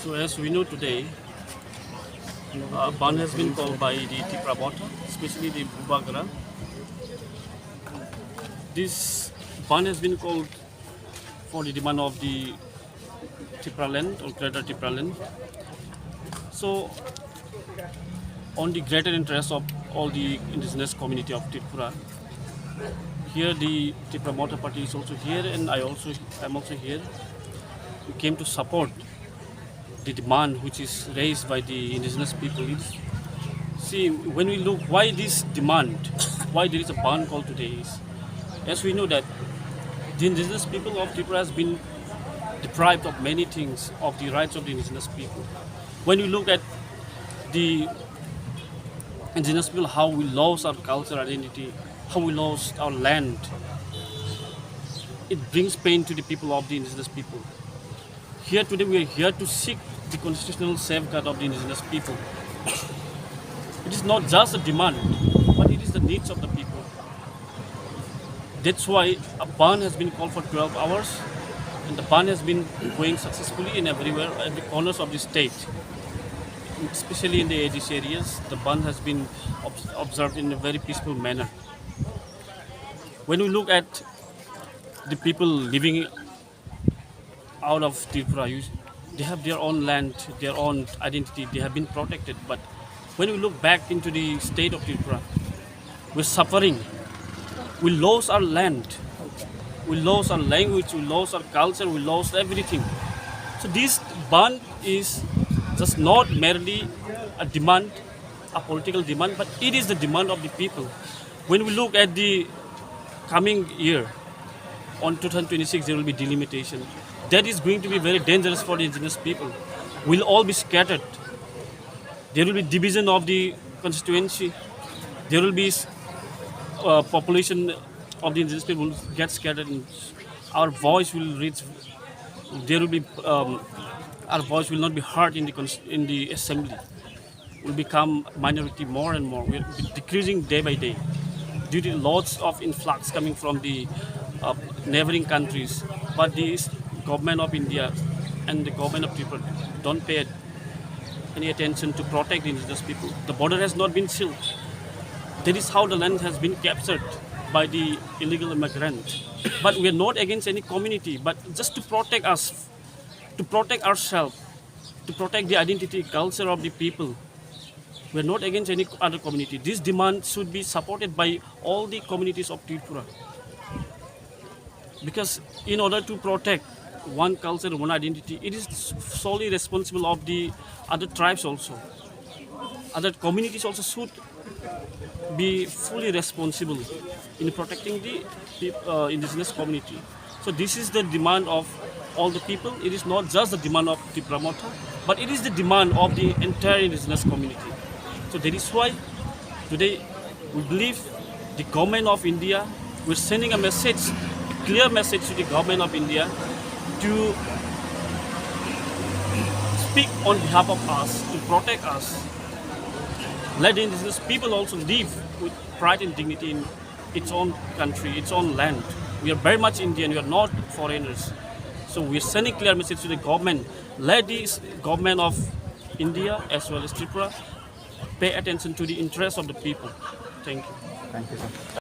So as we know today, ban has been called by the tipralang, especially the Bubagara. This ban has been called for the demand of the tipralang or greater tipralang. So on the greater interest of all the indigenous community of Tripura, here the Tipralang party is also here, and I'm also here. We came to support the demand which is raised by the indigenous people. See, when we look why this demand, why there is a ban call today is, as we know that the indigenous people of Tripura has been deprived of many things, of the rights of the indigenous people. When we look at the indigenous people, how we lost our cultural identity, how we lost our land, it brings pain to the people of the indigenous people. Here today we are here to seek the constitutional safeguard of the indigenous people. It is not just a demand, but it is the needs of the people. That's why a ban has been called for 12 hours, and the ban has been going successfully in everywhere, every corners of the state. Especially in the ADC areas, the ban has been observed in a very peaceful manner. When we look at the people living out of Tripura, they have their own land, their own identity, they have been protected. But when we look back into the state of Tripura, we're suffering. We lost our land, we lost our language, we lost our culture, we lost everything. So this ban is just not merely a demand, a political demand, but it is the demand of the people. When we look at the coming year, on 2026, there will be delimitation. That is going to be very dangerous for the indigenous people. We'll all be scattered. There will be division of the constituency. There will be population of the indigenous people will get scattered. And our voice will reach. There will be our voice will not be heard in the assembly. Will become minority more and more. We're decreasing day by day due to lots of influx coming from the neighboring countries. But the government of India and the government of Tripura don't pay any attention to protect the indigenous people. The border has not been sealed. That is how the land has been captured by the illegal immigrant. But we are not against any community, but just to protect us, to protect ourselves, to protect the identity, culture of the people. We are not against any other community. This demand should be supported by all the communities of Tripura. Because in order to protect one culture, one identity, it is solely responsible of the other tribes also. Other communities also should be fully responsible in protecting the indigenous community. So this is the demand of all the people. It is not just the demand of the promoter, but it is the demand of the entire indigenous community. So that is why today we believe the government of India, we're sending a message, a clear message to the government of India to speak on behalf of us, to protect us. Let the indigenous people also live with pride and dignity in its own country, its own land. We are very much Indian, we are not foreigners. So we are sending clear message to the government. Let the government of India as well as Tripura pay attention to the interests of the people. Thank you. Thank you, sir.